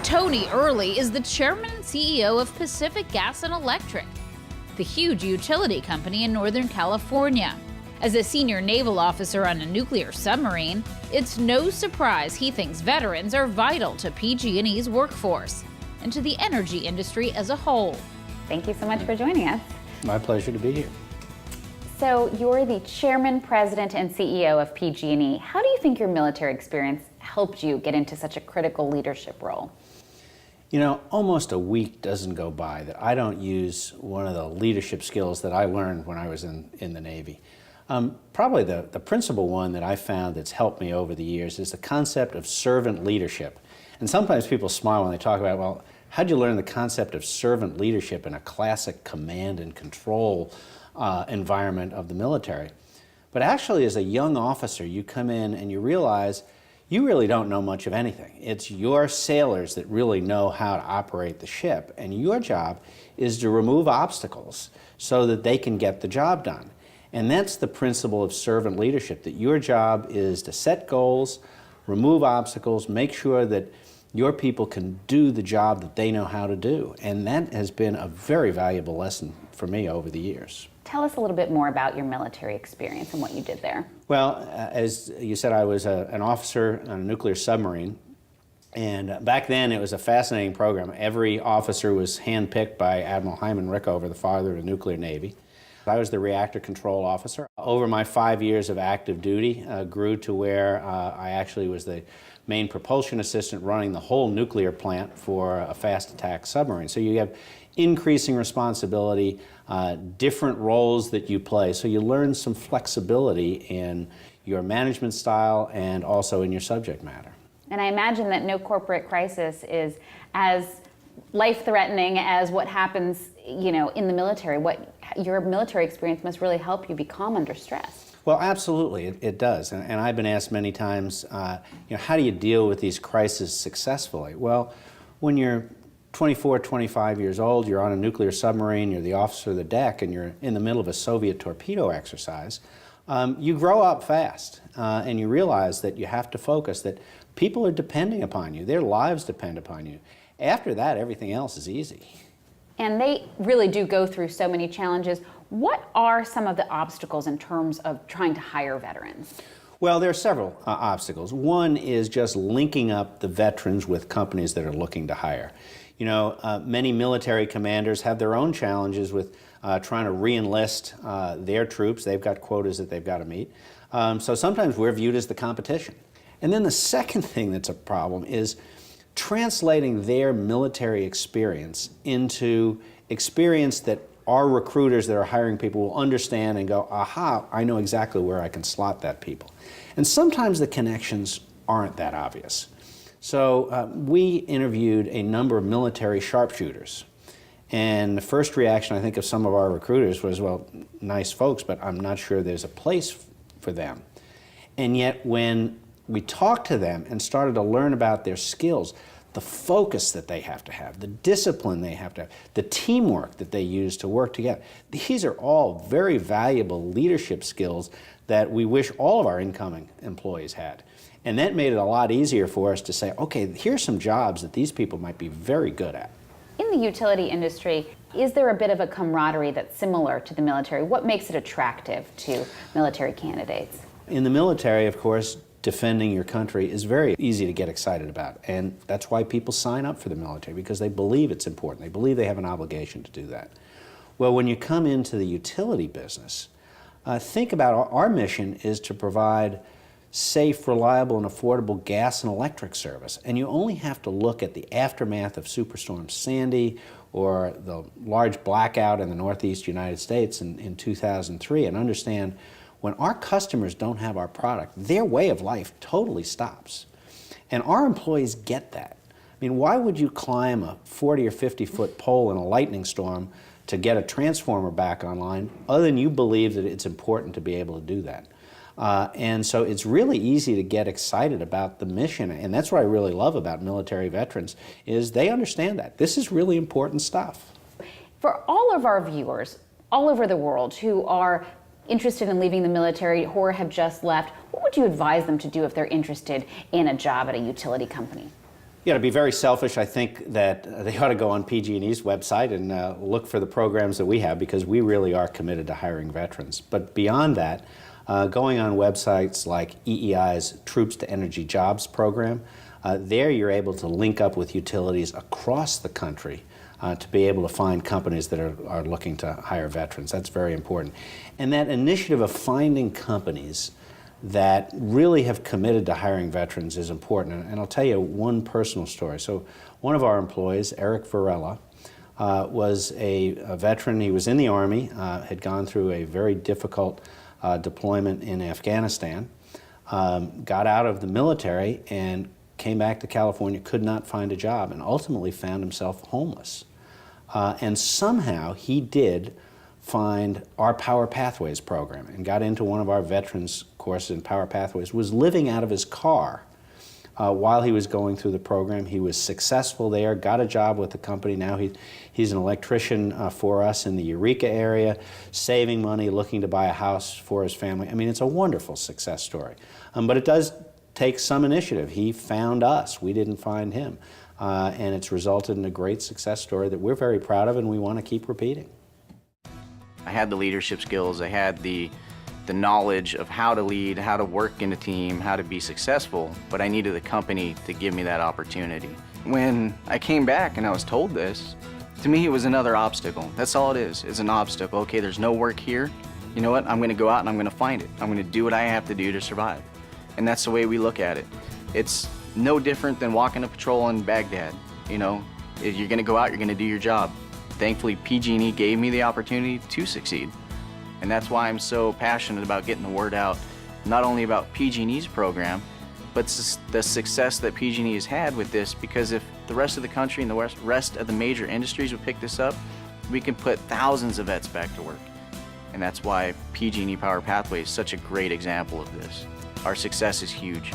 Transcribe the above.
Tony Earley is the chairman and CEO of Pacific Gas and Electric, the huge utility company in Northern California. As a senior naval officer on a nuclear submarine, it's no surprise he thinks veterans are vital to PG&E's workforce and to the energy industry as a whole. Thank you so much for joining us. My pleasure to be here. So you're the chairman, president, and CEO of PG&E. How do you think your military experience helped you get into such a critical leadership role? You know, almost a week doesn't go by that I don't use one of the leadership skills that I learned when I was in the Navy. Probably the principal one that I found that's helped me over the years is the concept of servant leadership. And sometimes people smile when they talk about, well, how'd you learn the concept of servant leadership in a classic command and control environment of the military? But actually, as a young officer, you come in and you realize you really don't know much of anything. It's your sailors that really know how to operate the ship, and your job is to remove obstacles so that they can get the job done. And that's the principle of servant leadership, that your job is to set goals, remove obstacles, make sure that your people can do the job that they know how to do. And that has been a very valuable lesson for me over the years. Tell us a little bit more about your military experience and what you did there. Well, as you said, I was an officer on a nuclear submarine. And back then, it was a fascinating program. Every officer was handpicked by Admiral Hyman Rickover, the father of the nuclear Navy. I was the reactor control officer. Over my 5 years of active duty, grew to where I actually was the main propulsion assistant running the whole nuclear plant for a fast attack submarine. So you have increasing responsibility, different roles that you play. So you learn some flexibility in your management style and also in your subject matter. And I imagine that no corporate crisis is as life-threatening as what happens, you know, in the military. What your military experience must really help you be calm under stress. Well, absolutely, it does. And I've been asked many times, you know, how do you deal with these crises successfully? Well, when you're 24, 25 years old, you're on a nuclear submarine, you're the officer of the deck, and you're in the middle of a Soviet torpedo exercise, you grow up fast, and you realize that you have to focus, that people are depending upon you, their lives depend upon you. After that, everything else is easy. And they really do go through so many challenges. What are some of the obstacles in terms of trying to hire veterans? Well, there are several obstacles. One is just linking up the veterans with companies that are looking to hire. You know, many military commanders have their own challenges with trying to re-enlist their troops. They've got quotas that they've got to meet. So sometimes we're viewed as the competition. And then the second thing that's a problem is translating their military experience into experience that our recruiters that are hiring people will understand and go, aha, I know exactly where I can slot that people. And sometimes the connections aren't that obvious. So we interviewed a number of military sharpshooters. And the first reaction, I think, of some of our recruiters was, well, nice folks, but I'm not sure there's a place for them. And yet when we talked to them and started to learn about their skills, the focus that they have to have, the discipline they have to have, the teamwork that they use to work together. These are all very valuable leadership skills that we wish all of our incoming employees had. And that made it a lot easier for us to say, okay, here's some jobs that these people might be very good at. In the utility industry, is there a bit of a camaraderie that's similar to the military? What makes it attractive to military candidates? In the military, of course, defending your country is very easy to get excited about. And that's why people sign up for the military, because they believe it's important. They believe they have an obligation to do that. Well, when you come into the utility business, think about our mission is to provide safe, reliable, and affordable gas and electric service. And you only have to look at the aftermath of Superstorm Sandy or the large blackout in the Northeast United States in 2003 and understand when our customers don't have our product, their way of life totally stops. And our employees get that. I mean, why would you climb a 40 or 50-foot pole in a lightning storm to get a transformer back online, other than you believe that it's important to be able to do that? And so it's really easy to get excited about the mission, and that's what I really love about military veterans, is they understand that. This is really important stuff. For all of our viewers all over the world who are interested in leaving the military or have just left, what would you advise them to do if they're interested in a job at a utility company? Yeah, to be very selfish, I think that they ought to go on PG&E's website and look for the programs that we have, because we really are committed to hiring veterans. But beyond that, going on websites like EEI's Troops to Energy Jobs program, there you're able to link up with utilities across the country to be able to find companies that are looking to hire veterans. That's very important. And that initiative of finding companies that really have committed to hiring veterans is important. And I'll tell you one personal story. So one of our employees, Eric Varela, was a veteran. He was in the Army, had gone through a very difficult deployment in Afghanistan, got out of the military and came back to California, could not find a job, and ultimately found himself homeless. And somehow he did find our Power Pathways program and got into one of our veterans courses in Power Pathways, was living out of his car while he was going through the program. He was successful there, got a job with the company. Now he's an electrician for us in the Eureka area, saving money, looking to buy a house for his family. I mean, it's a wonderful success story. But it does take some initiative. He found us. We didn't find him. And it's resulted in a great success story that we're very proud of and we want to keep repeating. I had the leadership skills, I had the knowledge of how to lead, how to work in a team, how to be successful, but I needed the company to give me that opportunity. When I came back and I was told this, to me it was another obstacle. That's all it is, it's an obstacle. Okay, there's no work here. You know what, I'm gonna go out and I'm gonna find it. I'm gonna do what I have to do to survive. And that's the way we look at it. It's no different than walking a patrol in Baghdad. You know, if you're gonna go out, you're gonna do your job. Thankfully, PG&E gave me the opportunity to succeed. And that's why I'm so passionate about getting the word out, not only about PG&E's program, but the success that PG&E has had with this, because if the rest of the country and the rest of the major industries would pick this up, we can put thousands of vets back to work. And that's why PG&E Power Pathways is such a great example of this. Our success is huge.